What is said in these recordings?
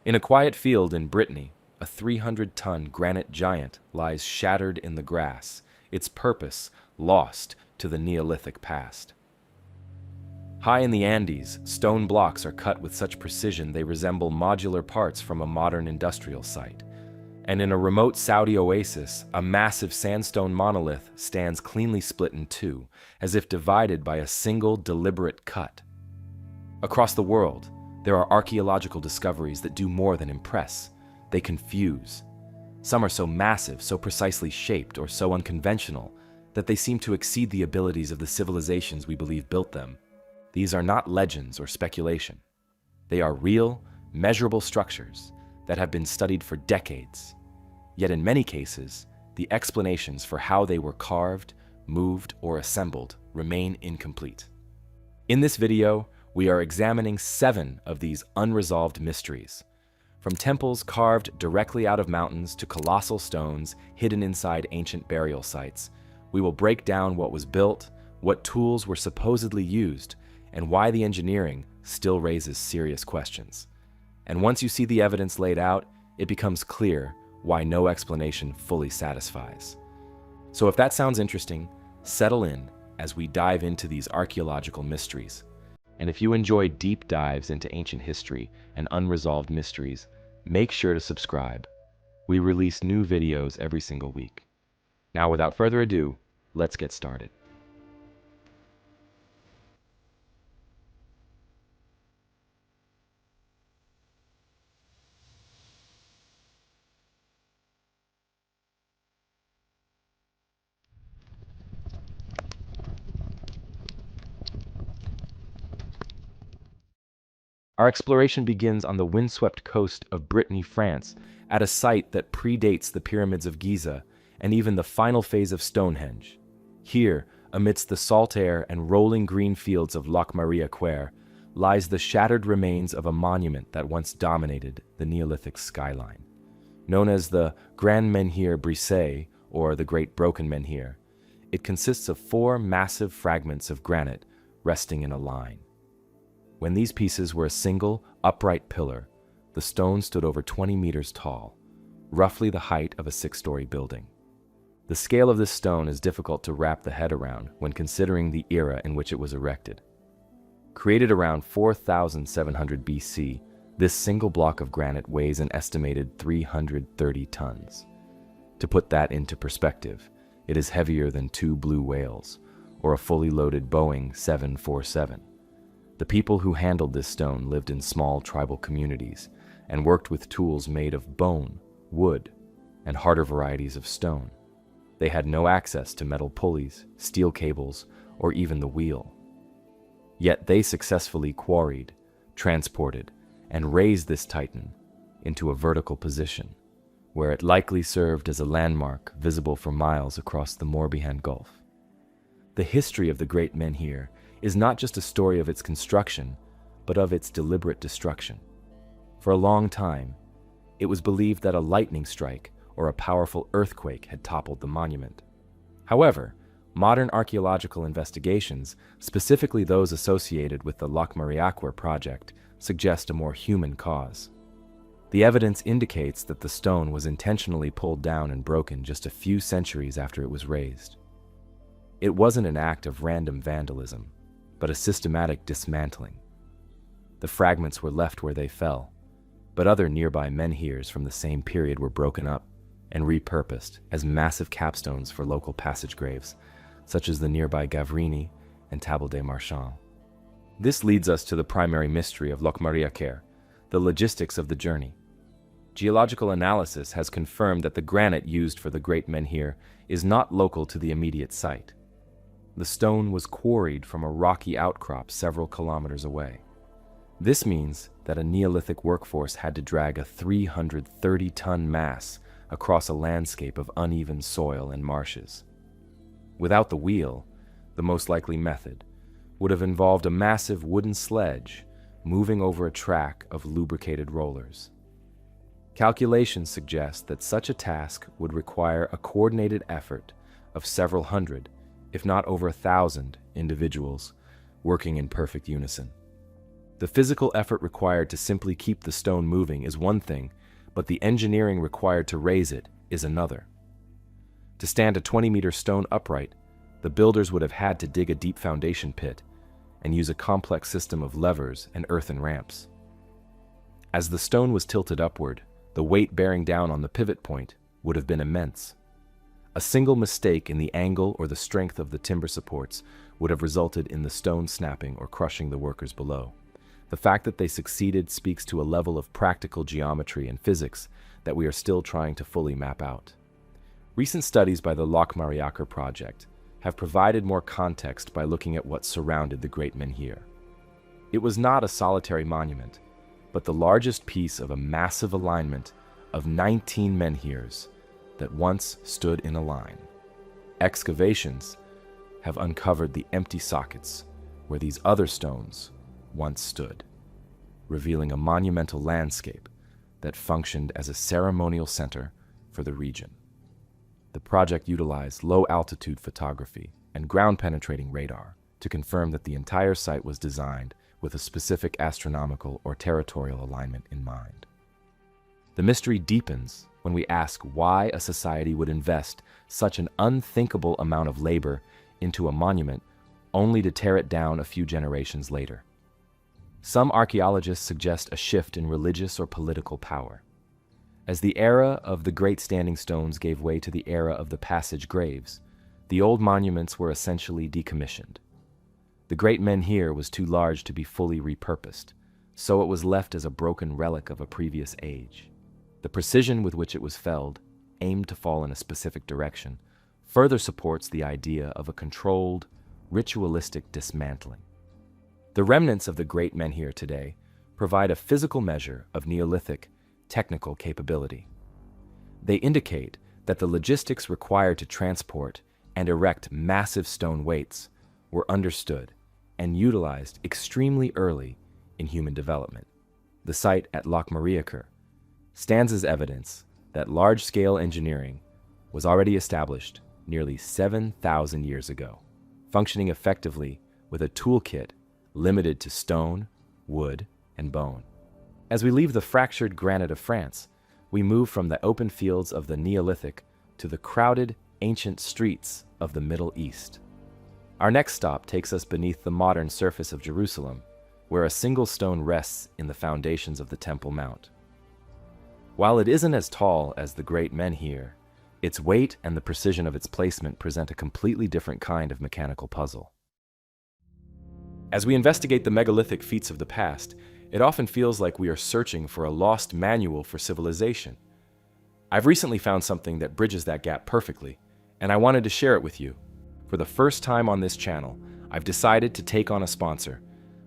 In a quiet field in Brittany, a 300-ton granite giant lies shattered in the grass, its purpose lost to the Neolithic past. High in the Andes, stone blocks are cut with such precision they resemble modular parts from a modern industrial site. And in a remote Saudi oasis, a massive sandstone monolith stands cleanly split in two, as if divided by a single deliberate cut. Across the world, there are archaeological discoveries that do more than impress. They confuse. Some are so massive, so precisely shaped, or so unconventional that they seem to exceed the abilities of the civilizations we believe built them. These are not legends or speculation. They are real, measurable structures that have been studied for decades. Yet in many cases, the explanations for how they were carved, moved, or assembled remain incomplete. In this video, we are examining 7 of these unresolved mysteries. From temples carved directly out of mountains to colossal stones hidden inside ancient burial sites, we will break down what was built, what tools were supposedly used, and why the engineering still raises serious questions. And once you see the evidence laid out, it becomes clear why no explanation fully satisfies. So if that sounds interesting, settle in as we dive into these archaeological mysteries. And if you enjoy deep dives into ancient history and unresolved mysteries, make sure to subscribe. We release new videos every single week. Now, without further ado, let's get started. Our exploration begins on the windswept coast of Brittany, France, at a site that predates the pyramids of Giza and even the final phase of Stonehenge. Here, amidst the salt air and rolling green fields of Lac Maria-Quer, lies the shattered remains of a monument that once dominated the Neolithic skyline. Known as the Grand Menhir Brisé, or the Great Broken Menhir, it consists of 4 massive fragments of granite resting in a line. When these pieces were a single, upright pillar, the stone stood over 20 meters tall, roughly the height of a 6-story building. The scale of this stone is difficult to wrap the head around when considering the era in which it was erected. Created around 4,700 BC, this single block of granite weighs an estimated 330 tons. To put that into perspective, it is heavier than 2 blue whales, or a fully loaded Boeing 747. The people who handled this stone lived in small tribal communities and worked with tools made of bone, wood, and harder varieties of stone. They had no access to metal pulleys, steel cables, or even the wheel. Yet they successfully quarried, transported, and raised this titan into a vertical position, where it likely served as a landmark visible for miles across the Morbihan Gulf. The history of the Great Menhir is not just a story of its construction, but of its deliberate destruction. For a long time, it was believed that a lightning strike or a powerful earthquake had toppled the monument. However, modern archaeological investigations, specifically those associated with the Lac Maria-Quer project, suggest a more human cause. The evidence indicates that the stone was intentionally pulled down and broken just a few centuries after it was raised. It wasn't an act of random vandalism, but a systematic dismantling. The fragments were left where they fell, but other nearby menhirs from the same period were broken up and repurposed as massive capstones for local passage graves, such as the nearby Gavrini and Table des Marchands. This leads us to the primary mystery of Lac Maria-Quer, the logistics of the journey. Geological analysis has confirmed that the granite used for the Great Menhir is not local to the immediate site. The stone was quarried from a rocky outcrop several kilometers away. This means that a Neolithic workforce had to drag a 330-ton mass across a landscape of uneven soil and marshes. Without the wheel, the most likely method would have involved a massive wooden sledge moving over a track of lubricated rollers. Calculations suggest that such a task would require a coordinated effort of several hundred, if not over 1,000, individuals working in perfect unison. The physical effort required to simply keep the stone moving is one thing, but the engineering required to raise it is another. To stand a 20-meter stone upright, the builders would have had to dig a deep foundation pit and use a complex system of levers and earthen ramps. As the stone was tilted upward, the weight bearing down on the pivot point would have been immense. A single mistake in the angle or the strength of the timber supports would have resulted in the stone snapping or crushing the workers below. The fact that they succeeded speaks to a level of practical geometry and physics that we are still trying to fully map out. Recent studies by the Lochmariacker project have provided more context by looking at what surrounded the Great Menhir. It was not a solitary monument, but the largest piece of a massive alignment of 19 menhirs that once stood in a line. Excavations have uncovered the empty sockets where these other stones once stood, revealing a monumental landscape that functioned as a ceremonial center for the region. The project utilized low-altitude photography and ground-penetrating radar to confirm that the entire site was designed with a specific astronomical or territorial alignment in mind. The mystery deepens when we ask why a society would invest such an unthinkable amount of labor into a monument only to tear it down a few generations later. Some archaeologists suggest a shift in religious or political power. As the era of the Great Standing Stones gave way to the era of the Passage Graves, the old monuments were essentially decommissioned. The Great Menhir was too large to be fully repurposed, so it was left as a broken relic of a previous age. The precision with which it was felled, aimed to fall in a specific direction, further supports the idea of a controlled, ritualistic dismantling. The remnants of the Great Menhir today provide a physical measure of Neolithic technical capability. They indicate that the logistics required to transport and erect massive stone weights were understood and utilized extremely early in human development. The site at Lochmariacker stands as evidence that large-scale engineering was already established nearly 7,000 years ago, functioning effectively with a toolkit limited to stone, wood, and bone. As we leave the fractured granite of France, we move from the open fields of the Neolithic to the crowded, ancient streets of the Middle East. Our next stop takes us beneath the modern surface of Jerusalem, where a single stone rests in the foundations of the Temple Mount. While it isn't as tall as the Great Menhir, its weight and the precision of its placement present a completely different kind of mechanical puzzle. As we investigate the megalithic feats of the past, it often feels like we are searching for a lost manual for civilization. I've recently found something that bridges that gap perfectly, and I wanted to share it with you. For the first time on this channel, I've decided to take on a sponsor,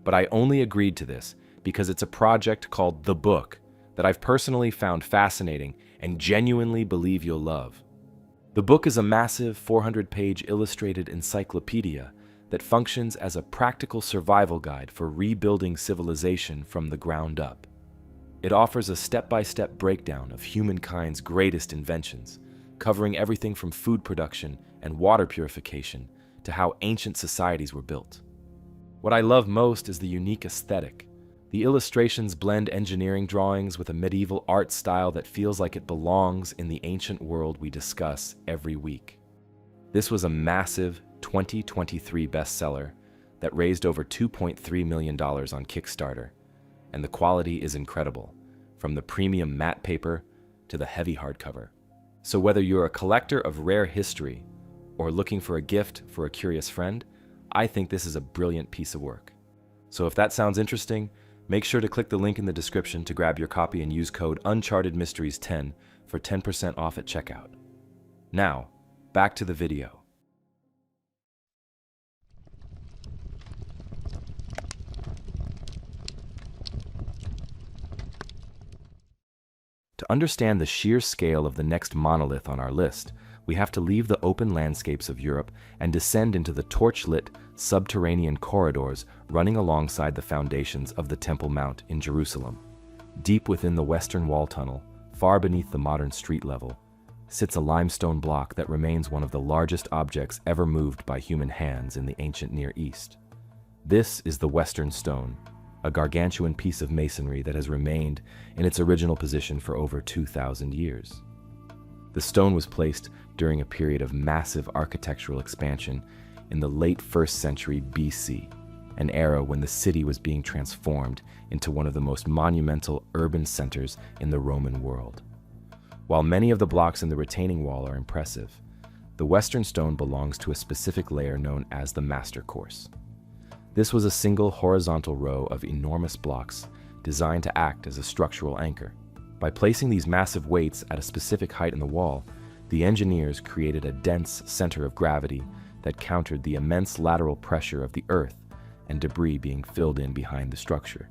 but I only agreed to this because it's a project called The Book that I've personally found fascinating and genuinely believe you'll love. The book is a massive 400-page illustrated encyclopedia that functions as a practical survival guide for rebuilding civilization from the ground up. It offers a step-by-step breakdown of humankind's greatest inventions, covering everything from food production and water purification to how ancient societies were built. What I love most is the unique aesthetic. The illustrations blend engineering drawings with a medieval art style that feels like it belongs in the ancient world we discuss every week. This was a massive 2023 bestseller that raised over $2.3 million on Kickstarter, and the quality is incredible, from the premium matte paper to the heavy hardcover. So whether you're a collector of rare history or looking for a gift for a curious friend, I think this is a brilliant piece of work. So if that sounds interesting, make sure to click the link in the description to grab your copy and use code UnchartedMysteries10 for 10% off at checkout. Now, back to the video. To understand the sheer scale of the next monolith on our list, we have to leave the open landscapes of Europe and descend into the torch-lit, subterranean corridors running alongside the foundations of the Temple Mount in Jerusalem. Deep within the Western Wall tunnel, far beneath the modern street level, sits a limestone block that remains one of the largest objects ever moved by human hands in the ancient Near East. This is the Western Stone, a gargantuan piece of masonry that has remained in its original position for over 2,000 years. The stone was placed during a period of massive architectural expansion in the late 1st century BC, an era when the city was being transformed into one of the most monumental urban centers in the Roman world. While many of the blocks in the retaining wall are impressive, the western stone belongs to a specific layer known as the master course. This was a single horizontal row of enormous blocks designed to act as a structural anchor. By placing these massive weights at a specific height in the wall, the engineers created a dense center of gravity that countered the immense lateral pressure of the earth and debris being filled in behind the structure.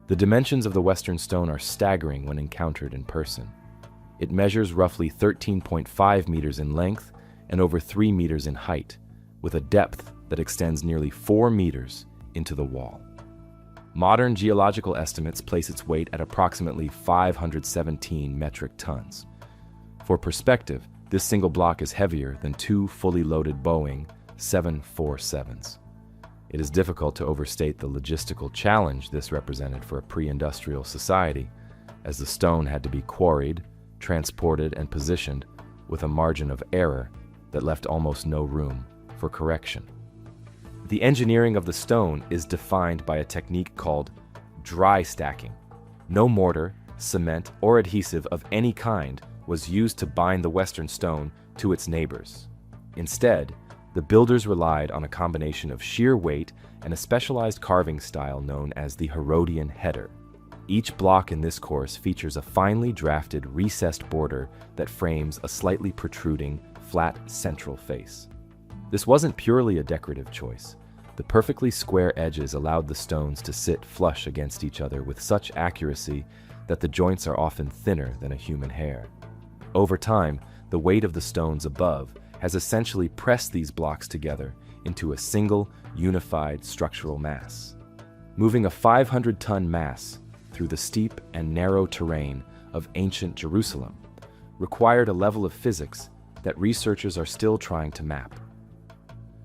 The dimensions of the western stone are staggering when encountered in person. It measures roughly 13.5 meters in length and over 3 meters in height, with a depth that extends nearly 4 meters into the wall. Modern geological estimates place its weight at approximately 517 metric tons. For perspective, this single block is heavier than 2 fully loaded Boeing 747s. It is difficult to overstate the logistical challenge this represented for a pre-industrial society, as the stone had to be quarried, transported, and positioned with a margin of error that left almost no room for correction. The engineering of the stone is defined by a technique called dry stacking. No mortar, cement, or adhesive of any kind was used to bind the western stone to its neighbors. Instead, the builders relied on a combination of sheer weight and a specialized carving style known as the Herodian header. Each block in this course features a finely drafted recessed border that frames a slightly protruding, flat central face. This wasn't purely a decorative choice. The perfectly square edges allowed the stones to sit flush against each other with such accuracy that the joints are often thinner than a human hair. Over time, the weight of the stones above has essentially pressed these blocks together into a single, unified structural mass. Moving a 500-ton mass through the steep and narrow terrain of ancient Jerusalem required a level of physics that researchers are still trying to map.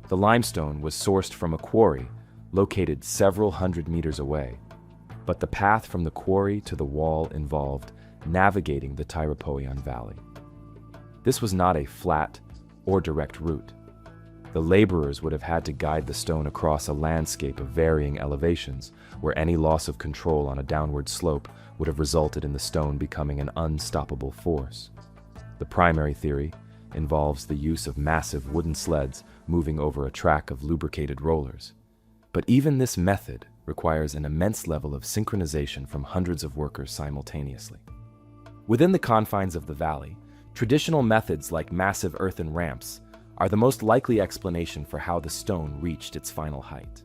The limestone was sourced from a quarry located several hundred meters away, but the path from the quarry to the wall involved navigating the Tyropoion Valley. This was not a flat or direct route. The laborers would have had to guide the stone across a landscape of varying elevations, where any loss of control on a downward slope would have resulted in the stone becoming an unstoppable force. The primary theory involves the use of massive wooden sleds moving over a track of lubricated rollers. But even this method requires an immense level of synchronization from hundreds of workers simultaneously. Within the confines of the valley, traditional methods like massive earthen ramps are the most likely explanation for how the stone reached its final height.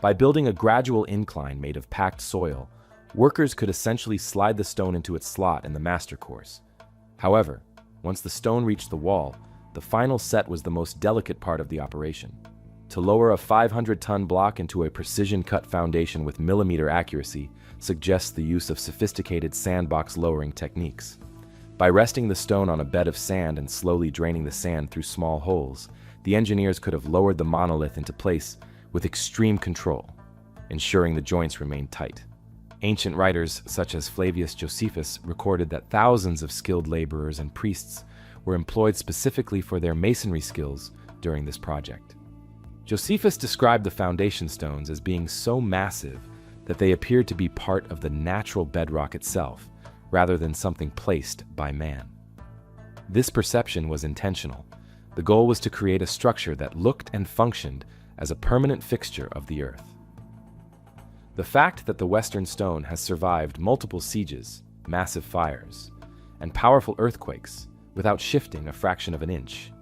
By building a gradual incline made of packed soil, workers could essentially slide the stone into its slot in the master course. However, once the stone reached the wall, the final set was the most delicate part of the operation. To lower a 500-ton block into a precision-cut foundation with millimeter accuracy suggests the use of sophisticated sandbox lowering techniques. By resting the stone on a bed of sand and slowly draining the sand through small holes, the engineers could have lowered the monolith into place with extreme control, ensuring the joints remained tight. Ancient writers such as Flavius Josephus recorded that thousands of skilled laborers and priests were employed specifically for their masonry skills during this project. Josephus described the foundation stones as being so massive that they appeared to be part of the natural bedrock itself, rather than something placed by man. This perception was intentional. The goal was to create a structure that looked and functioned as a permanent fixture of the earth. The fact that the Western stone has survived multiple sieges, massive fires, and powerful earthquakes without shifting a fraction of an inch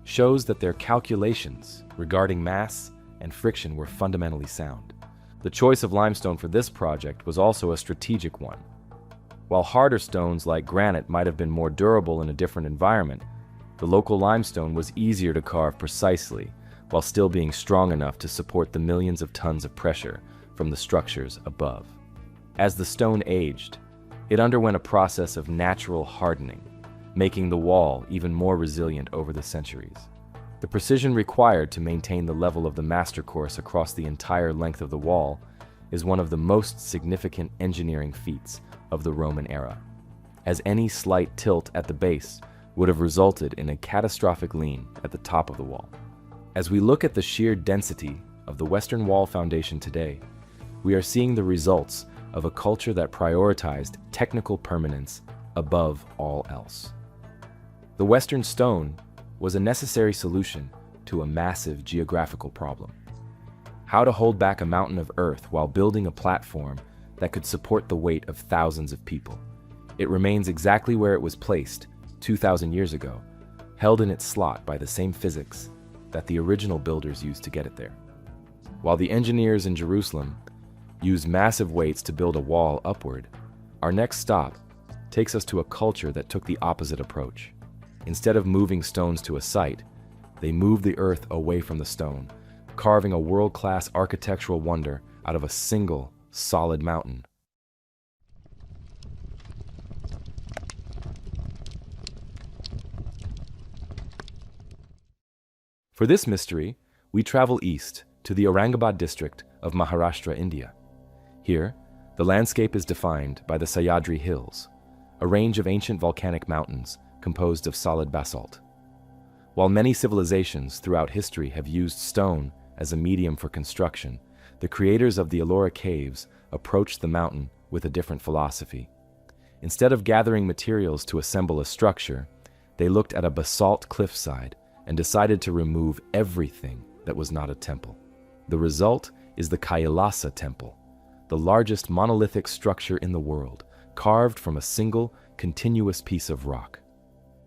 shows that their calculations regarding mass and friction were fundamentally sound. The choice of limestone for this project was also a strategic one. While harder stones like granite might have been more durable in a different environment, the local limestone was easier to carve precisely while still being strong enough to support the millions of tons of pressure from the structures above. As the stone aged, it underwent a process of natural hardening, making the wall even more resilient over the centuries. The precision required to maintain the level of the master course across the entire length of the wall is one of the most significant engineering feats of the Roman era, as any slight tilt at the base would have resulted in a catastrophic lean at the top of the wall. As we look at the sheer density of the Western Wall foundation today, we are seeing the results of a culture that prioritized technical permanence above all else. The Western stone was a necessary solution to a massive geographical problem: how to hold back a mountain of earth while building a platform that could support the weight of thousands of people. It remains exactly where it was placed 2,000 years ago, held in its slot by the same physics that the original builders used to get it there. While the engineers in Jerusalem used massive weights to build a wall upward, our next stop takes us to a culture that took the opposite approach. Instead of moving stones to a site, they moved the earth away from the stone, carving a world-class architectural wonder out of a single, solid mountain. For this mystery, we travel east to the Aurangabad district of Maharashtra, India. Here, the landscape is defined by the Sahyadri Hills, a range of ancient volcanic mountains composed of solid basalt. While many civilizations throughout history have used stone as a medium for construction, the creators of the Ellora caves approached the mountain with a different philosophy. Instead of gathering materials to assemble a structure, they looked at a basalt cliffside and decided to remove everything that was not a temple. The result is the Kailasa temple, the largest monolithic structure in the world, carved from a single, continuous piece of rock.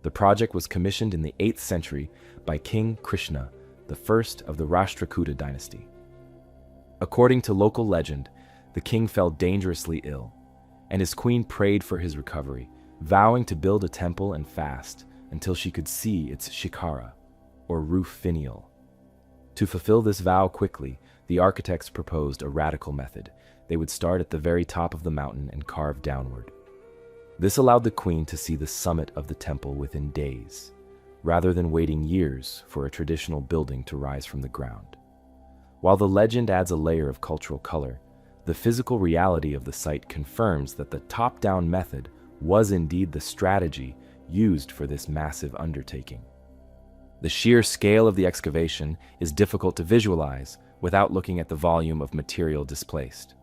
The project was commissioned in the 8th century by King Krishna, the first of the Rashtrakuta dynasty. According to local legend, the king fell dangerously ill, and his queen prayed for his recovery, vowing to build a temple and fast until she could see its shikara, or roof finial. To fulfill this vow quickly, the architects proposed a radical method. They would start at the very top of the mountain and carve downward. This allowed the queen to see the summit of the temple within days, rather than waiting years for a traditional building to rise from the ground. While the legend adds a layer of cultural color, the physical reality of the site confirms that the top-down method was indeed the strategy used for this massive undertaking. The sheer scale of the excavation is difficult to visualize without looking at the volume of material displaced.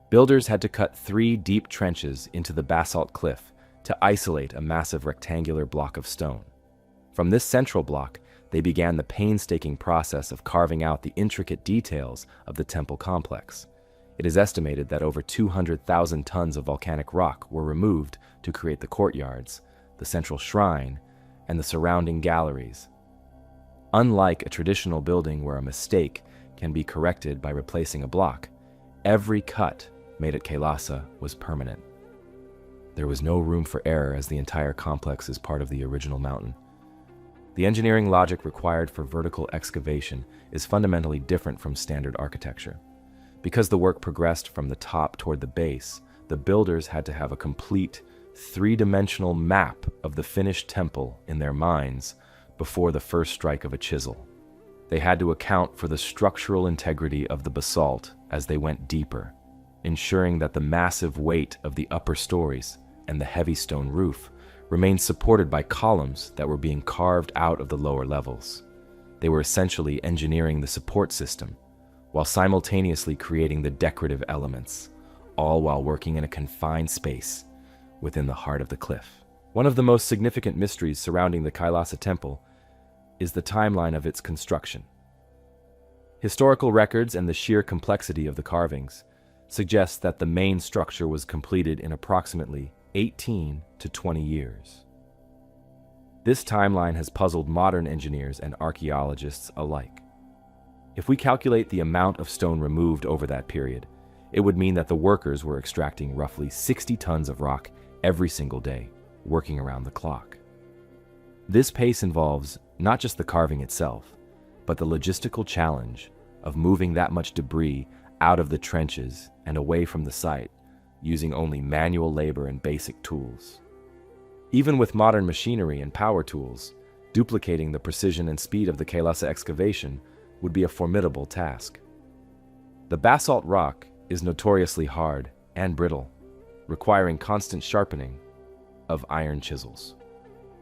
Builders had to cut 3 deep trenches into the basalt cliff to isolate a massive rectangular block of stone. From this central block, they began the painstaking process of carving out the intricate details of the temple complex. It is estimated that over 200,000 tons of volcanic rock were removed to create the courtyards, the central shrine, and the surrounding galleries. Unlike a traditional building where a mistake can be corrected by replacing a block, every cut made at Kailasa was permanent. There was no room for error, as the entire complex is part of the original mountain. The engineering logic required for vertical excavation is fundamentally different from standard architecture. Because the work progressed from the top toward the base, the builders had to have a complete 3-dimensional map of the finished temple in their minds before the first strike of a chisel. They had to account for the structural integrity of the basalt as they went deeper, ensuring that the massive weight of the upper stories and the heavy stone roof remained supported by columns that were being carved out of the lower levels. They were essentially engineering the support system, while simultaneously creating the decorative elements, all while working in a confined space within the heart of the cliff. One of the most significant mysteries surrounding the Kailasa temple is the timeline of its construction. Historical records and the sheer complexity of the carvings suggest that the main structure was completed in approximately 18 to 20 years. This timeline has puzzled modern engineers and archaeologists alike. If we calculate the amount of stone removed over that period, it would mean that the workers were extracting roughly 60 tons of rock every single day, working around the clock. This pace involves not just the carving itself, but the logistical challenge of moving that much debris out of the trenches and away from the site, using only manual labor and basic tools. Even with modern machinery and power tools, duplicating the precision and speed of the Kailasa excavation would be a formidable task. The basalt rock is notoriously hard and brittle, requiring constant sharpening of iron chisels.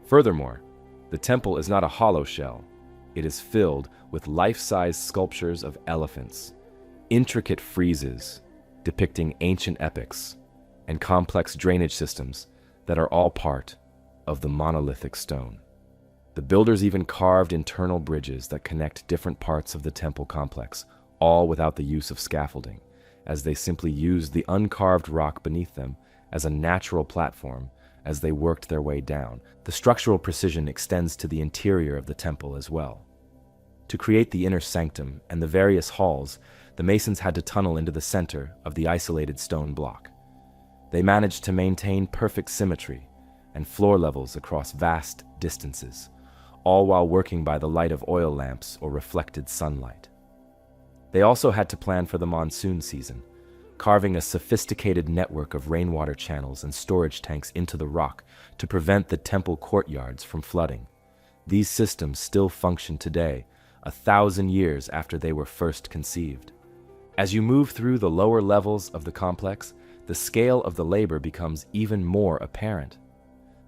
Furthermore, the temple is not a hollow shell. It is filled with life-size sculptures of elephants, intricate friezes depicting ancient epics, and complex drainage systems that are all part of the monolithic stone. The builders even carved internal bridges that connect different parts of the temple complex, all without the use of scaffolding, as they simply used the uncarved rock beneath them as a natural platform as they worked their way down. The structural precision extends to the interior of the temple as well. To create the inner sanctum and the various halls, the masons had to tunnel into the center of the isolated stone block. They managed to maintain perfect symmetry and floor levels across vast distances, all while working by the light of oil lamps or reflected sunlight. They also had to plan for the monsoon season, carving a sophisticated network of rainwater channels and storage tanks into the rock to prevent the temple courtyards from flooding. These systems still function today, 1,000 years after they were first conceived. As you move through the lower levels of the complex, the scale of the labor becomes even more apparent.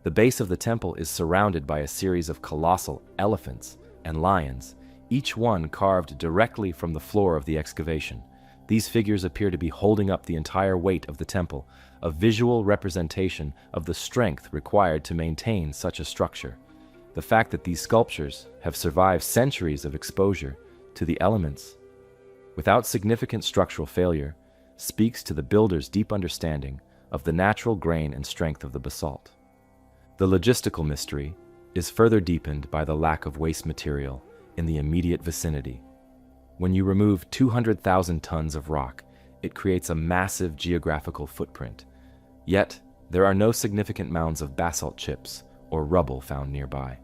The base of the temple is surrounded by a series of colossal elephants and lions, each one carved directly from the floor of the excavation. These figures appear to be holding up the entire weight of the temple, a visual representation of the strength required to maintain such a structure. The fact that these sculptures have survived centuries of exposure to the elements without significant structural failure speaks to the builder's deep understanding of the natural grain and strength of the basalt. The logistical mystery is further deepened by the lack of waste material in the immediate vicinity. When you remove 200,000 tons of rock, it creates a massive geographical footprint. Yet, there are no significant mounds of basalt chips or rubble found nearby.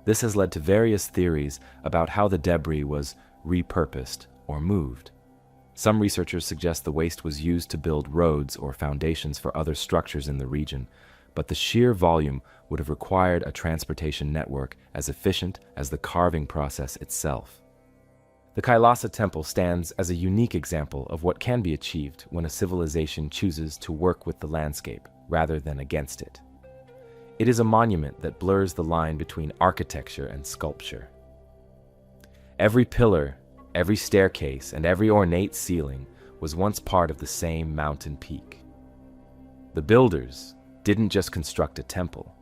This has led to various theories about how the debris was repurposed or moved. Some researchers suggest the waste was used to build roads or foundations for other structures in the region, but the sheer volume would have required a transportation network as efficient as the carving process itself. The Kailasa Temple stands as a unique example of what can be achieved when a civilization chooses to work with the landscape rather than against it. It is a monument that blurs the line between architecture and sculpture. Every pillar, every staircase, and every ornate ceiling was once part of the same mountain peak. The builders didn't just construct a temple,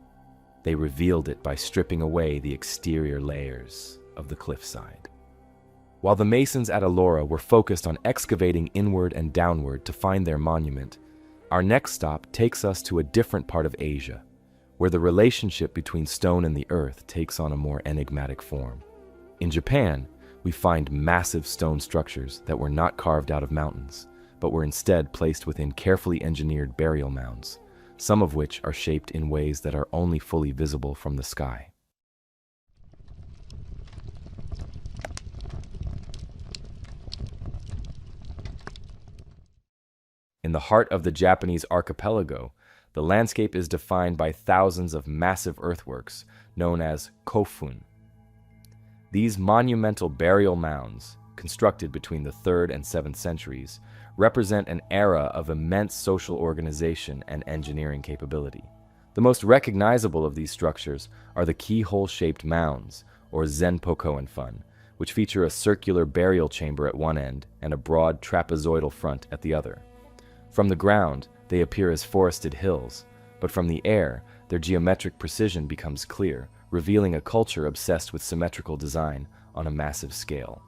they revealed it by stripping away the exterior layers of the cliffside. While the masons at Ellora were focused on excavating inward and downward to find their monument, our next stop takes us to a different part of Asia, where the relationship between stone and the earth takes on a more enigmatic form. In Japan, we find massive stone structures that were not carved out of mountains, but were instead placed within carefully engineered burial mounds, some of which are shaped in ways that are only fully visible from the sky. In the heart of the Japanese archipelago, the landscape is defined by thousands of massive earthworks known as kofun. These monumental burial mounds, constructed between the 3rd and 7th centuries, represent an era of immense social organization and engineering capability. The most recognizable of these structures are the keyhole-shaped mounds, or zenpokoen-fun, which feature a circular burial chamber at one end and a broad trapezoidal front at the other. From the ground, they appear as forested hills, but from the air, their geometric precision becomes clear, revealing a culture obsessed with symmetrical design on a massive scale.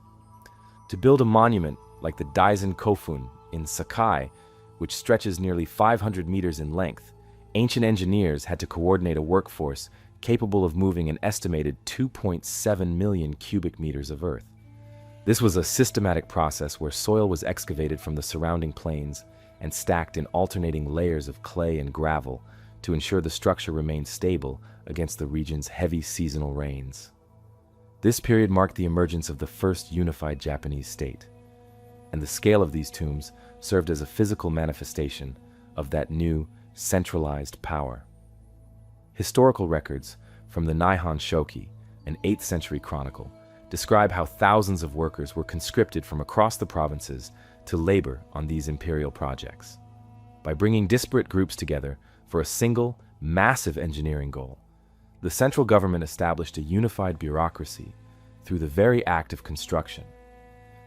To build a monument like the Daisen Kofun in Sakai, which stretches nearly 500 meters in length, ancient engineers had to coordinate a workforce capable of moving an estimated 2.7 million cubic meters of earth. This was a systematic process where soil was excavated from the surrounding plains and stacked in alternating layers of clay and gravel to ensure the structure remained stable against the region's heavy seasonal rains. This period marked the emergence of the first unified Japanese state, and the scale of these tombs served as a physical manifestation of that new, centralized power. Historical records from the Nihon Shoki, an 8th century chronicle, describe how thousands of workers were conscripted from across the provinces to labor on these imperial projects. By bringing disparate groups together for a single, massive engineering goal, the central government established a unified bureaucracy through the very act of construction.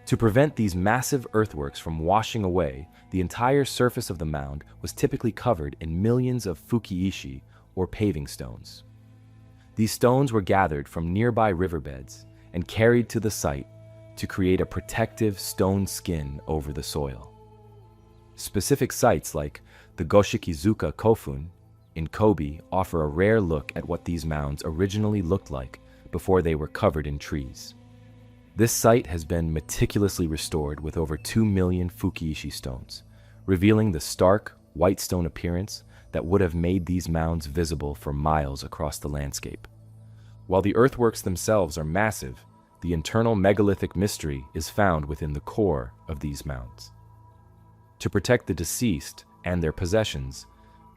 To prevent these massive earthworks from washing away, the entire surface of the mound was typically covered in millions of fukiishi, or paving stones. These stones were gathered from nearby riverbeds and carried to the site to create a protective stone skin over the soil. Specific sites like the Goshikizuka Kofun in Kobe offer a rare look at what these mounds originally looked like before they were covered in trees. This site has been meticulously restored with over 2 million fukiishi stones, revealing the stark, white stone appearance that would have made these mounds visible for miles across the landscape. While the earthworks themselves are massive, the internal megalithic mystery is found within the core of these mounds. To protect the deceased and their possessions,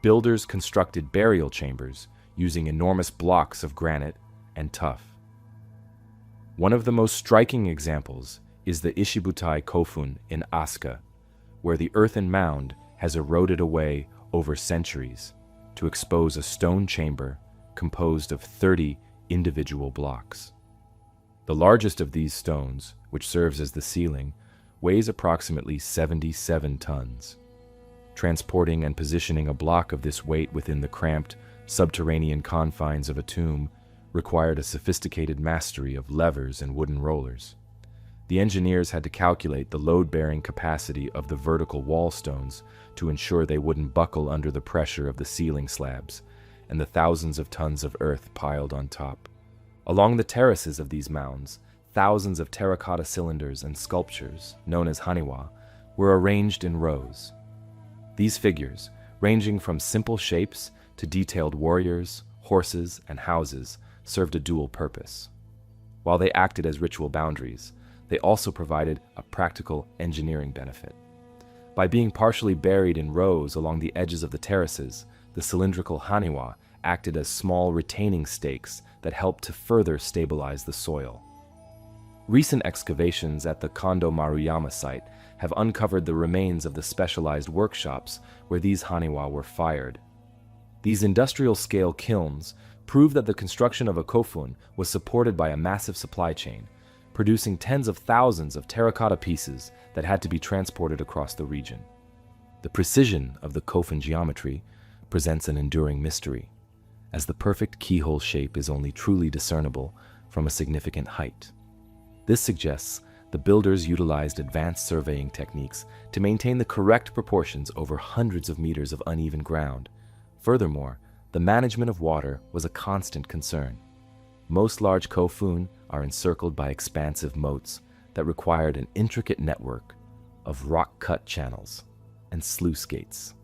builders constructed burial chambers using enormous blocks of granite and tuff. One of the most striking examples is the Ishibutai Kofun in Asuka, where the earthen mound has eroded away over centuries to expose a stone chamber composed of 30 individual blocks. The largest of these stones, which serves as the ceiling, weighs approximately 77 tons. Transporting and positioning a block of this weight within the cramped, subterranean confines of a tomb required a sophisticated mastery of levers and wooden rollers. The engineers had to calculate the load-bearing capacity of the vertical wall stones to ensure they wouldn't buckle under the pressure of the ceiling slabs and the thousands of tons of earth piled on top. Along the terraces of these mounds, thousands of terracotta cylinders and sculptures, known as haniwa, were arranged in rows. These figures, ranging from simple shapes to detailed warriors, horses, and houses, served a dual purpose. While they acted as ritual boundaries, they also provided a practical engineering benefit. By being partially buried in rows along the edges of the terraces, the cylindrical haniwa acted as small retaining stakes that helped to further stabilize the soil. Recent excavations at the Kondo Maruyama site have uncovered the remains of the specialized workshops where these haniwa were fired. These industrial-scale kilns prove that the construction of a kofun was supported by a massive supply chain, producing tens of thousands of terracotta pieces that had to be transported across the region. The precision of the kofun geometry presents an enduring mystery, as the perfect keyhole shape is only truly discernible from a significant height. This suggests the builders utilized advanced surveying techniques to maintain the correct proportions over hundreds of meters of uneven ground. Furthermore, the management of water was a constant concern. Most large kofun are encircled by expansive moats that required an intricate network of rock-cut channels and sluice gates.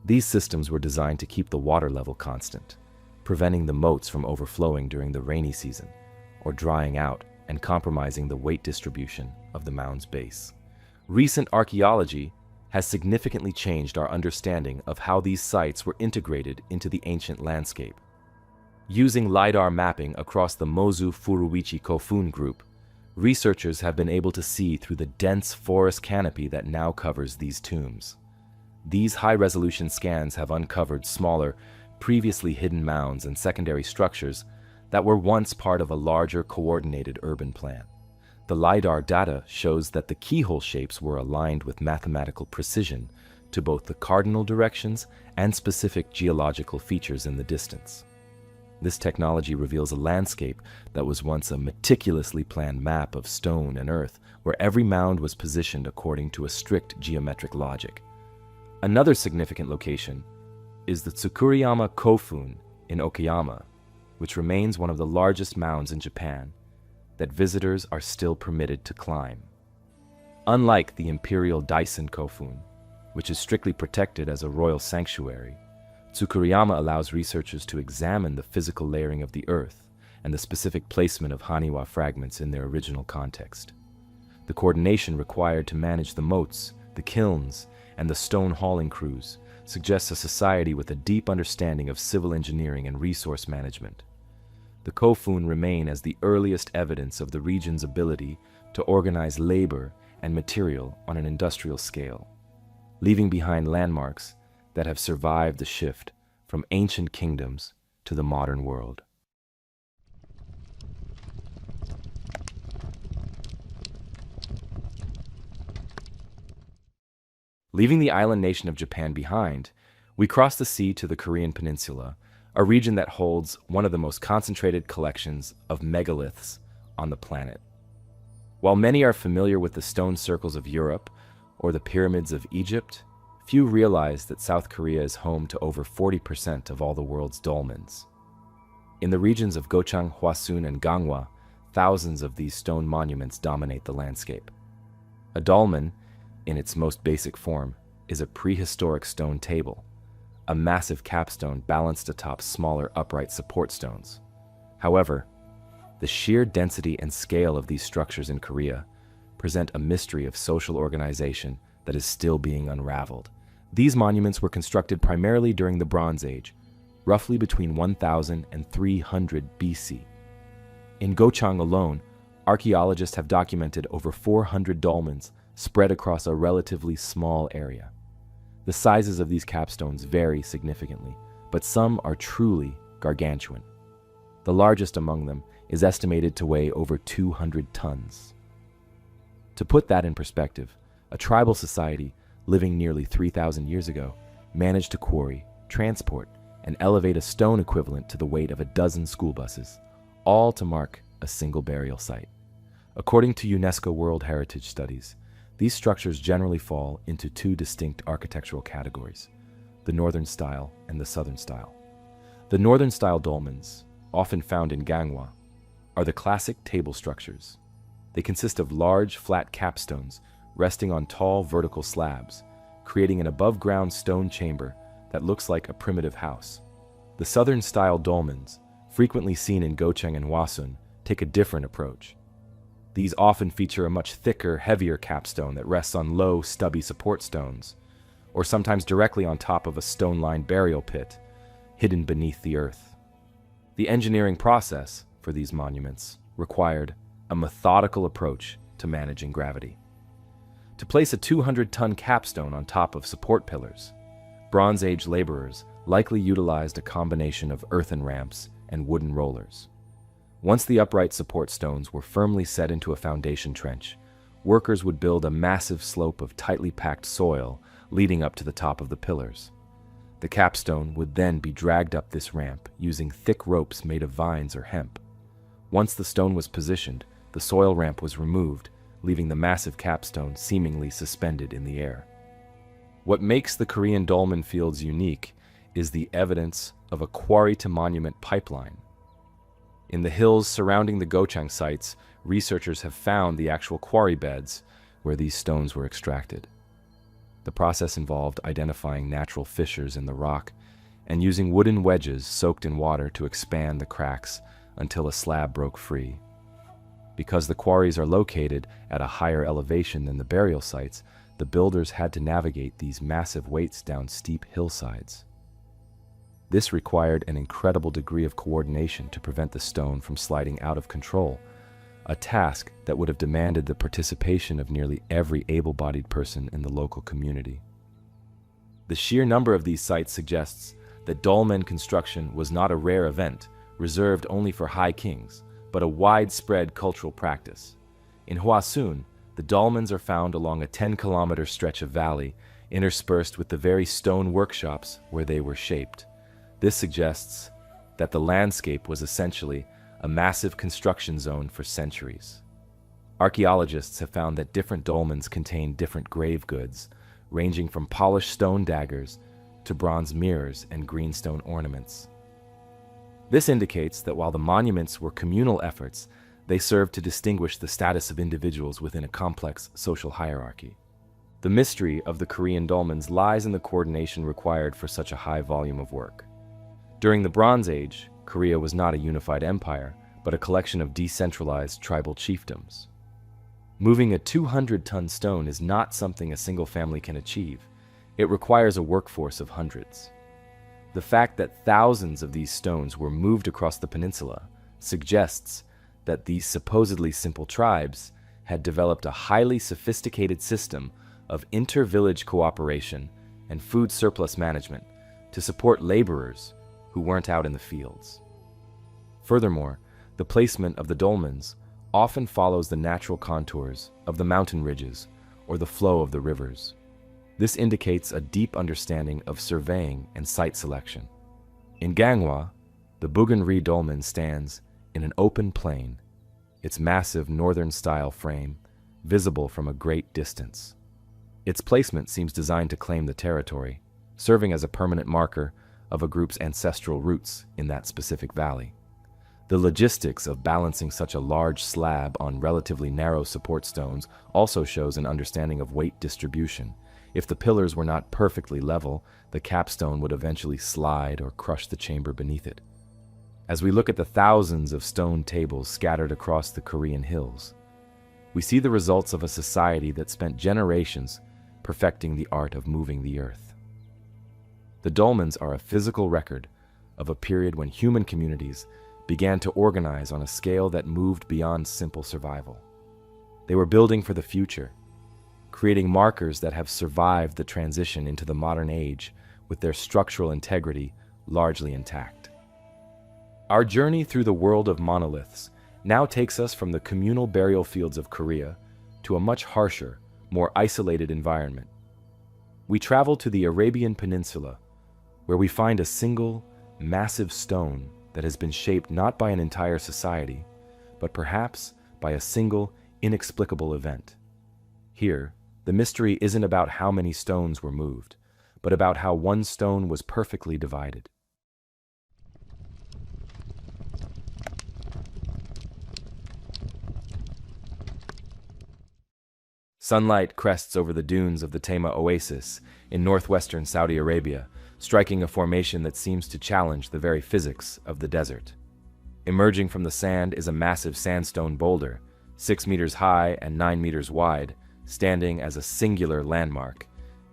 These systems were designed to keep the water level constant, preventing the moats from overflowing during the rainy season or drying out and compromising the weight distribution of the mound's base. Recent archaeology has significantly changed our understanding of how these sites were integrated into the ancient landscape. Using LiDAR mapping across the Mozu Furuichi Kofun group, researchers have been able to see through the dense forest canopy that now covers these tombs. These high-resolution scans have uncovered smaller, previously hidden mounds and secondary structures that were once part of a larger coordinated urban plan. The LiDAR data shows that the keyhole shapes were aligned with mathematical precision to both the cardinal directions and specific geological features in the distance. This technology reveals a landscape that was once a meticulously planned map of stone and earth, where every mound was positioned according to a strict geometric logic. Another significant location is the Tsukuriyama Kofun in Okayama, which remains one of the largest mounds in Japan that visitors are still permitted to climb. Unlike the Imperial Daisen Kofun, which is strictly protected as a royal sanctuary, Tsukuriyama allows researchers to examine the physical layering of the earth and the specific placement of haniwa fragments in their original context. The coordination required to manage the moats, the kilns, and the stone hauling crews suggests a society with a deep understanding of civil engineering and resource management. The Kofun remain as the earliest evidence of the region's ability to organize labor and material on an industrial scale, leaving behind landmarks that have survived the shift from ancient kingdoms to the modern world. Leaving the island nation of Japan behind, we cross the sea to the Korean peninsula, a region that holds one of the most concentrated collections of megaliths on the planet. While many are familiar with the stone circles of Europe or the pyramids of Egypt, few realize that South Korea is home to over 40% of all the world's dolmens. In the regions of Gochang, Hwasun, and Gangwon, thousands of these stone monuments dominate the landscape. A dolmen, in its most basic form, is a prehistoric stone table, a massive capstone balanced atop smaller upright support stones. However, the sheer density and scale of these structures in Korea present a mystery of social organization that is still being unraveled. These monuments were constructed primarily during the Bronze Age, roughly between 1000 and 300 BC. In Gochang alone, archaeologists have documented over 400 dolmens spread across a relatively small area. The sizes of these capstones vary significantly, but some are truly gargantuan. The largest among them is estimated to weigh over 200 tons. To put that in perspective, a tribal society living nearly 3,000 years ago managed to quarry, transport, and elevate a stone equivalent to the weight of a dozen school buses, all to mark a single burial site. According to UNESCO World Heritage Studies, these structures generally fall into two distinct architectural categories: the northern style and the southern style. The northern style dolmens, often found in Gangwon, are the classic table structures. They consist of large, flat capstones resting on tall vertical slabs, creating an above-ground stone chamber that looks like a primitive house. The southern style dolmens, frequently seen in Gochang and Hwasun, take a different approach. These often feature a much thicker, heavier capstone that rests on low, stubby support stones, or sometimes directly on top of a stone-lined burial pit, hidden beneath the earth. The engineering process for these monuments required a methodical approach to managing gravity. To place a 200-ton capstone on top of support pillars, Bronze Age laborers likely utilized a combination of earthen ramps and wooden rollers. Once the upright support stones were firmly set into a foundation trench, workers would build a massive slope of tightly packed soil leading up to the top of the pillars. The capstone would then be dragged up this ramp using thick ropes made of vines or hemp. Once the stone was positioned, the soil ramp was removed, leaving the massive capstone seemingly suspended in the air. What makes the Korean dolmen fields unique is the evidence of a quarry-to-monument pipeline. In the hills surrounding the Gochang sites, researchers have found the actual quarry beds where these stones were extracted. The process involved identifying natural fissures in the rock and using wooden wedges soaked in water to expand the cracks until a slab broke free. Because the quarries are located at a higher elevation than the burial sites, the builders had to navigate these massive weights down steep hillsides. This required an incredible degree of coordination to prevent the stone from sliding out of control, a task that would have demanded the participation of nearly every able-bodied person in the local community. The sheer number of these sites suggests that dolmen construction was not a rare event, reserved only for high kings, but a widespread cultural practice. In Hwasun, the dolmens are found along a 10-kilometer stretch of valley, interspersed with the very stone workshops where they were shaped. This suggests that the landscape was essentially a massive construction zone for centuries. Archaeologists have found that different dolmens contain different grave goods, ranging from polished stone daggers to bronze mirrors and greenstone ornaments. This indicates that while the monuments were communal efforts, they served to distinguish the status of individuals within a complex social hierarchy. The mystery of the Korean dolmens lies in the coordination required for such a high volume of work. During the Bronze Age, Korea was not a unified empire, but a collection of decentralized tribal chiefdoms. Moving a 200-ton stone is not something a single family can achieve. It requires a workforce of hundreds. The fact that thousands of these stones were moved across the peninsula suggests that these supposedly simple tribes had developed a highly sophisticated system of inter-village cooperation and food surplus management to support laborers who weren't out in the fields. Furthermore, the placement of the dolmens often follows the natural contours of the mountain ridges or the flow of the rivers. This indicates a deep understanding of surveying and site selection. In Gangwa, the Bougainville dolmen stands in an open plain, its massive northern-style frame visible from a great distance. Its placement seems designed to claim the territory, serving as a permanent marker of a group's ancestral roots in that specific valley. The logistics of balancing such a large slab on relatively narrow support stones also shows an understanding of weight distribution. If the pillars were not perfectly level, the capstone would eventually slide or crush the chamber beneath it. As we look at the thousands of stone tables scattered across the Korean hills, we see the results of a society that spent generations perfecting the art of moving the earth. The dolmens are a physical record of a period when human communities began to organize on a scale that moved beyond simple survival. They were building for the future, creating markers that have survived the transition into the modern age with their structural integrity largely intact. Our journey through the world of monoliths now takes us from the communal burial fields of Korea to a much harsher, more isolated environment. We travel to the Arabian Peninsula, where we find a single, massive stone that has been shaped not by an entire society, but perhaps by a single, inexplicable event. Here, the mystery isn't about how many stones were moved, but about how one stone was perfectly divided. Sunlight crests over the dunes of the Tema Oasis in northwestern Saudi Arabia, striking a formation that seems to challenge the very physics of the desert. Emerging from the sand is a massive sandstone boulder, 6 meters high and 9 meters wide, standing as a singular landmark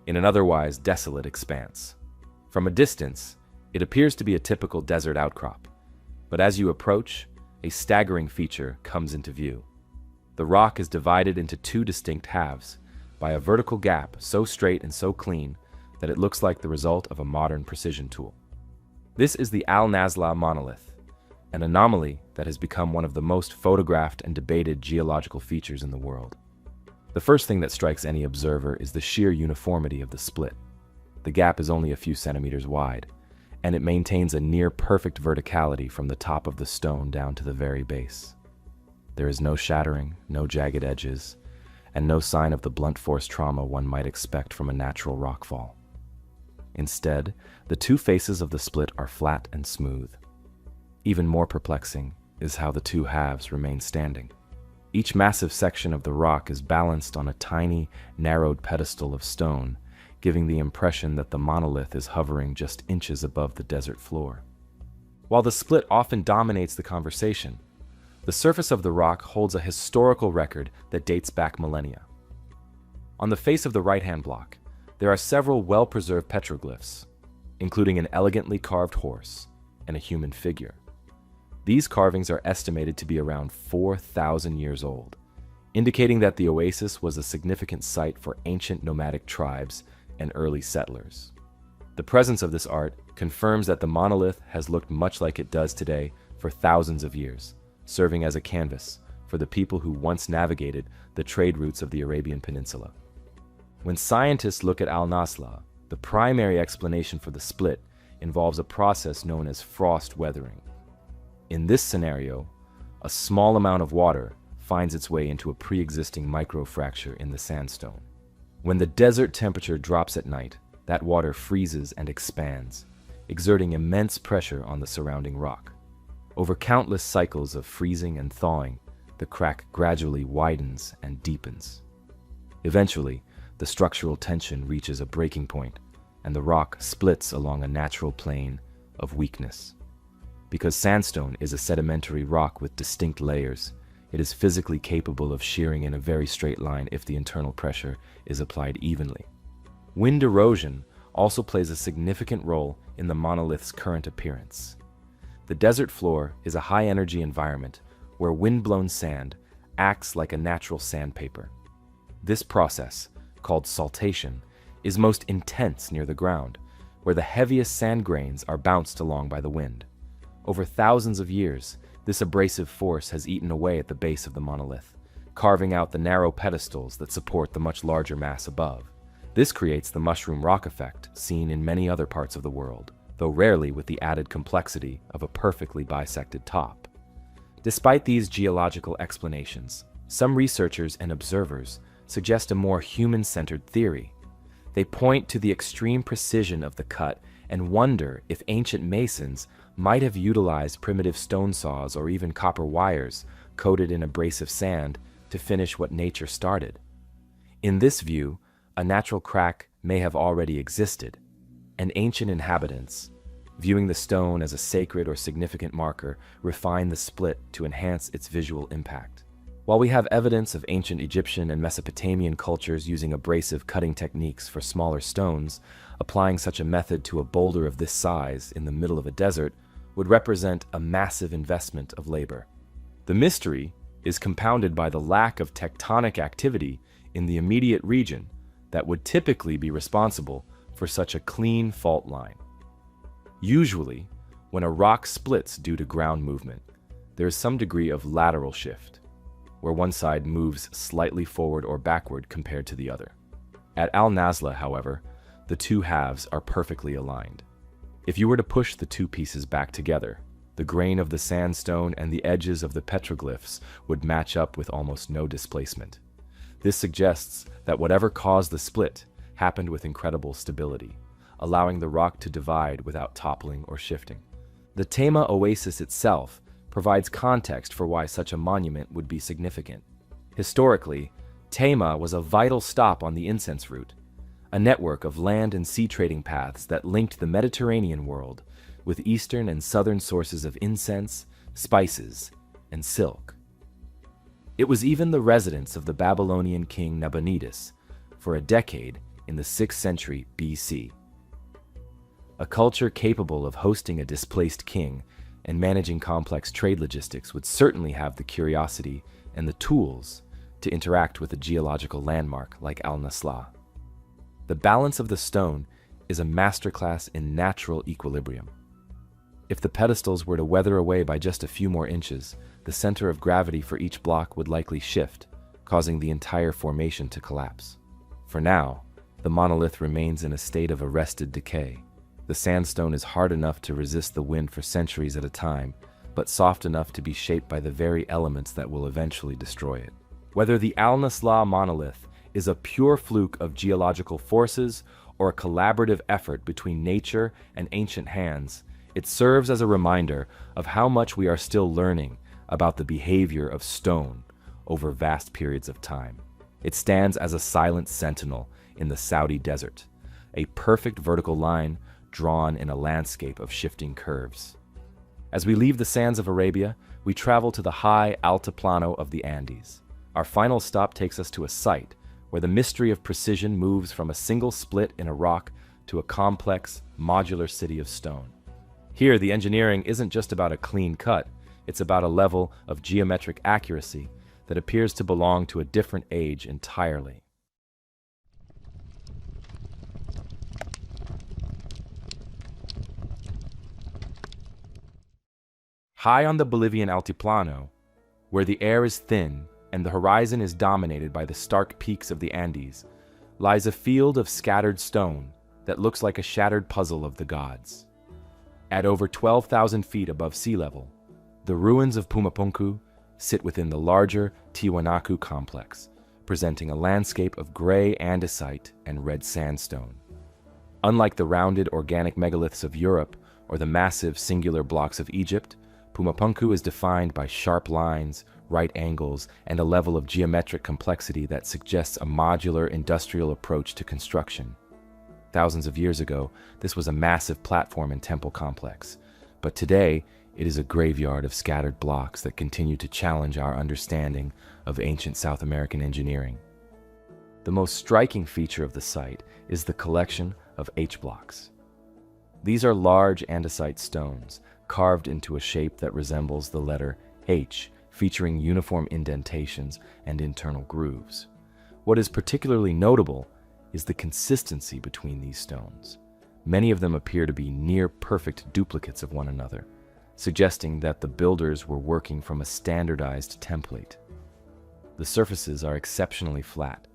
in an otherwise desolate expanse. From a distance, it appears to be a typical desert outcrop, but as you approach, a staggering feature comes into view. The rock is divided into two distinct halves by a vertical gap so straight and so clean that it looks like the result of a modern precision tool. This is the Al-Nazla monolith, an anomaly that has become one of the most photographed and debated geological features in the world. The first thing that strikes any observer is the sheer uniformity of the split. The gap is only a few centimeters wide, and it maintains a near-perfect verticality from the top of the stone down to the very base. There is no shattering, no jagged edges, and no sign of the blunt force trauma one might expect from a natural rockfall. Instead, the two faces of the split are flat and smooth. Even more perplexing is how the two halves remain standing. Each massive section of the rock is balanced on a tiny, narrowed pedestal of stone, giving the impression that the monolith is hovering just inches above the desert floor. While the split often dominates the conversation, the surface of the rock holds a historical record that dates back millennia. On the face of the right-hand block, there are several well-preserved petroglyphs, including an elegantly carved horse and a human figure. These carvings are estimated to be around 4,000 years old, indicating that the oasis was a significant site for ancient nomadic tribes and early settlers. The presence of this art confirms that the monolith has looked much like it does today for thousands of years, serving as a canvas for the people who once navigated the trade routes of the Arabian Peninsula. When scientists look at Al-Nazla, the primary explanation for the split involves a process known as frost weathering. In this scenario, a small amount of water finds its way into a pre-existing microfracture in the sandstone. When the desert temperature drops at night, that water freezes and expands, exerting immense pressure on the surrounding rock. Over countless cycles of freezing and thawing, the crack gradually widens and deepens. Eventually, the structural tension reaches a breaking point, and the rock splits along a natural plane of weakness. Because sandstone is a sedimentary rock with distinct layers, it is physically capable of shearing in a very straight line if the internal pressure is applied evenly. Wind erosion also plays a significant role in the monolith's current appearance. The desert floor is a high-energy environment where wind-blown sand acts like a natural sandpaper. This process, called saltation, is most intense near the ground, where the heaviest sand grains are bounced along by the wind. Over thousands of years, this abrasive force has eaten away at the base of the monolith, carving out the narrow pedestals that support the much larger mass above. This creates the mushroom rock effect seen in many other parts of the world, though rarely with the added complexity of a perfectly bisected top. Despite these geological explanations, some researchers and observers suggest a more human-centered theory. They point to the extreme precision of the cut and wonder if ancient masons might have utilized primitive stone saws or even copper wires coated in abrasive sand to finish what nature started. In this view, a natural crack may have already existed, and ancient inhabitants, viewing the stone as a sacred or significant marker, refined the split to enhance its visual impact. While we have evidence of ancient Egyptian and Mesopotamian cultures using abrasive cutting techniques for smaller stones, applying such a method to a boulder of this size in the middle of a desert would represent a massive investment of labor. The mystery is compounded by the lack of tectonic activity in the immediate region that would typically be responsible for such a clean fault line. Usually, when a rock splits due to ground movement, there is some degree of lateral shift, where one side moves slightly forward or backward compared to the other. At Al-Nazla, however, the two halves are perfectly aligned. If you were to push the two pieces back together, the grain of the sandstone and the edges of the petroglyphs would match up with almost no displacement. This suggests that whatever caused the split happened with incredible stability, allowing the rock to divide without toppling or shifting. The Tema Oasis itself provides context for why such a monument would be significant. Historically, Tema was a vital stop on the incense route, a network of land and sea trading paths that linked the Mediterranean world with eastern and southern sources of incense, spices, and silk. It was even the residence of the Babylonian king Nabonidus for a decade in the 6th century BC. A culture capable of hosting a displaced king and managing complex trade logistics would certainly have the curiosity and the tools to interact with a geological landmark like Al-Nazla. The balance of the stone is a masterclass in natural equilibrium. If the pedestals were to weather away by just a few more inches, the center of gravity for each block would likely shift, causing the entire formation to collapse. For now, the monolith remains in a state of arrested decay. The sandstone is hard enough to resist the wind for centuries at a time, but soft enough to be shaped by the very elements that will eventually destroy it. Whether the Al-Nazla monolith is a pure fluke of geological forces or a collaborative effort between nature and ancient hands, it serves as a reminder of how much we are still learning about the behavior of stone over vast periods of time. It stands as a silent sentinel in the Saudi desert, a perfect vertical line drawn in a landscape of shifting curves. As we leave the sands of Arabia, we travel to the high altiplano of the Andes. Our final stop takes us to a site where the mystery of precision moves from a single split in a rock to a complex, modular city of stone. Here, the engineering isn't just about a clean cut, it's about a level of geometric accuracy that appears to belong to a different age entirely. High on the Bolivian altiplano, where the air is thin and the horizon is dominated by the stark peaks of the Andes, lies a field of scattered stone that looks like a shattered puzzle of the gods. At over 12,000 feet above sea level, the ruins of Pumapunku sit within the larger Tiwanaku complex, presenting a landscape of gray andesite and red sandstone. Unlike the rounded organic megaliths of Europe or the massive singular blocks of Egypt, Pumapunku is defined by sharp lines, right angles, and a level of geometric complexity that suggests a modular industrial approach to construction. Thousands of years ago, this was a massive platform and temple complex, but today it is a graveyard of scattered blocks that continue to challenge our understanding of ancient South American engineering. The most striking feature of the site is the collection of H-blocks. These are large andesite stones, carved into a shape that resembles the letter H featuring uniform indentations and internal grooves. What is particularly notable is the consistency between these stones. Many of them appear to be near-perfect duplicates of one another, suggesting that the builders were working from a standardized template. The surfaces are exceptionally flat,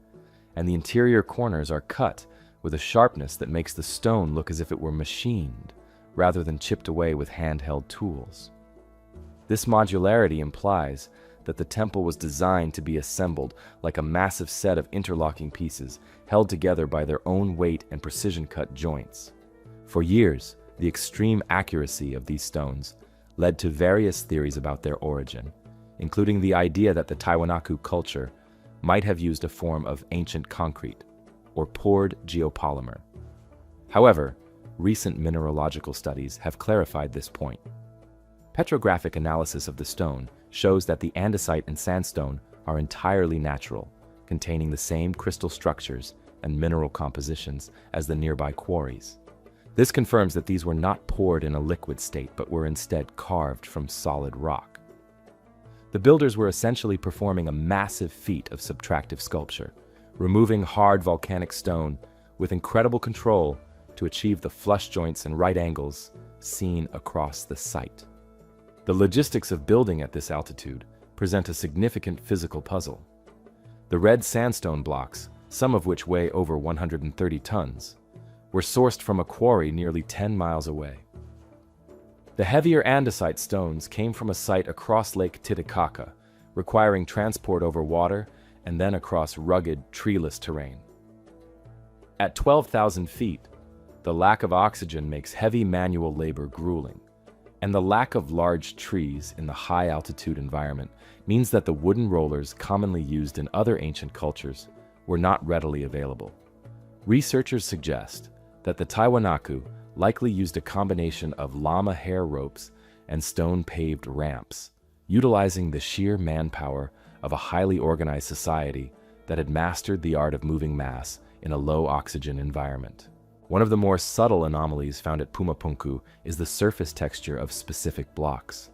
and the interior corners are cut with a sharpness that makes the stone look as if it were machined, rather than chipped away with handheld tools. This modularity implies that the temple was designed to be assembled like a massive set of interlocking pieces held together by their own weight and precision-cut joints. For years, the extreme accuracy of these stones led to various theories about their origin, including the idea that the Tiwanaku culture might have used a form of ancient concrete, or poured geopolymer. However, recent mineralogical studies have clarified this point. Petrographic analysis of the stone shows that the andesite and sandstone are entirely natural, containing the same crystal structures and mineral compositions as the nearby quarries. This confirms that these were not poured in a liquid state, but were instead carved from solid rock. The builders were essentially performing a massive feat of subtractive sculpture, removing hard volcanic stone with incredible control to achieve the flush joints and right angles seen across the site. The logistics of building at this altitude present a significant physical puzzle. The red sandstone blocks, some of which weigh over 130 tons, were sourced from a quarry nearly 10 miles away. The heavier andesite stones came from a site across Lake Titicaca, requiring transport over water and then across rugged, treeless terrain. At 12,000 feet, the lack of oxygen makes heavy manual labor grueling, and the lack of large trees in the high-altitude environment means that the wooden rollers commonly used in other ancient cultures were not readily available. Researchers suggest that the Tiwanaku likely used a combination of llama hair ropes and stone-paved ramps, utilizing the sheer manpower of a highly organized society that had mastered the art of moving mass in a low-oxygen environment. One of the more subtle anomalies found at Pumapunku is the surface texture of specific blocks.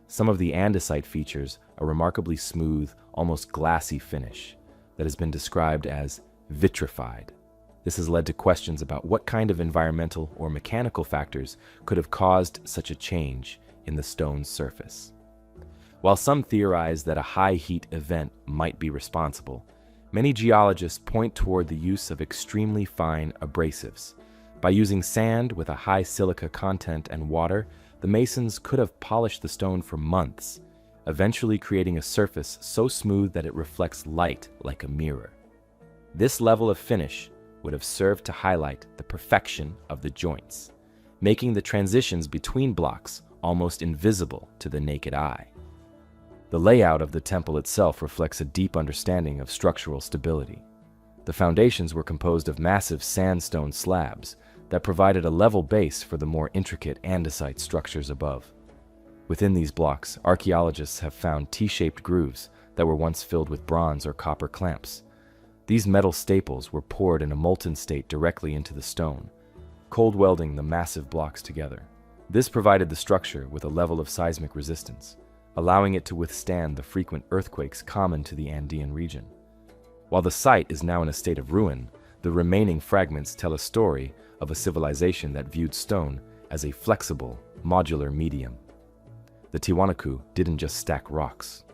Some of the andesite features a remarkably smooth, almost glassy finish that has been described as vitrified. This has led to questions about what kind of environmental or mechanical factors could have caused such a change in the stone's surface. While some theorize that a high-heat event might be responsible, many geologists point toward the use of extremely fine abrasives. By using sand with a high silica content and water, the masons could have polished the stone for months, eventually creating a surface so smooth that it reflects light like a mirror. This level of finish would have served to highlight the perfection of the joints, making the transitions between blocks almost invisible to the naked eye. The layout of the temple itself reflects a deep understanding of structural stability. The foundations were composed of massive sandstone slabs that provided a level base for the more intricate andesite structures above. Within these blocks, archaeologists have found T-shaped grooves that were once filled with bronze or copper clamps. These metal staples were poured in a molten state directly into the stone, cold welding the massive blocks together. This provided the structure with a level of seismic resistance, allowing it to withstand the frequent earthquakes common to the Andean region. While the site is now in a state of ruin, the remaining fragments tell a story of a civilization that viewed stone as a flexible, modular medium. The Tiwanaku didn't just stack rocks.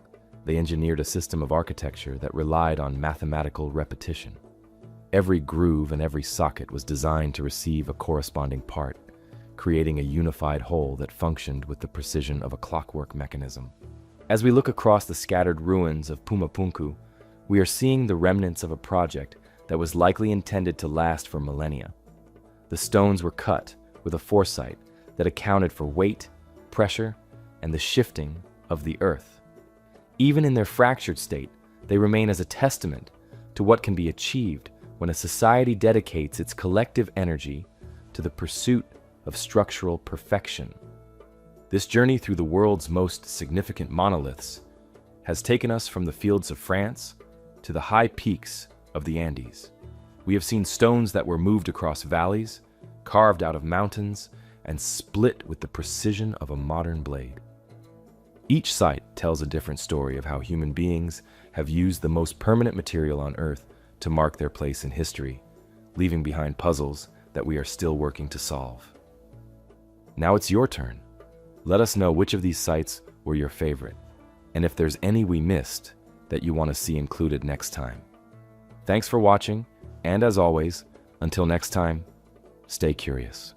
They engineered a system of architecture that relied on mathematical repetition. Every groove and every socket was designed to receive a corresponding part, creating a unified whole that functioned with the precision of a clockwork mechanism. As we look across the scattered ruins of Pumapunku, we are seeing the remnants of a project that was likely intended to last for millennia. The stones were cut with a foresight that accounted for weight, pressure, and the shifting of the earth. Even in their fractured state, they remain as a testament to what can be achieved when a society dedicates its collective energy to the pursuit of structural perfection. This journey through the world's most significant monoliths has taken us from the fields of France to the high peaks of the Andes. We have seen stones that were moved across valleys, carved out of mountains, and split with the precision of a modern blade. Each site tells a different story of how human beings have used the most permanent material on Earth to mark their place in history, leaving behind puzzles that we are still working to solve. Now it's your turn. Let us know which of these sites were your favorite, and if there's any we missed that you want to see included next time. Thanks for watching, and as always, until next time, stay curious.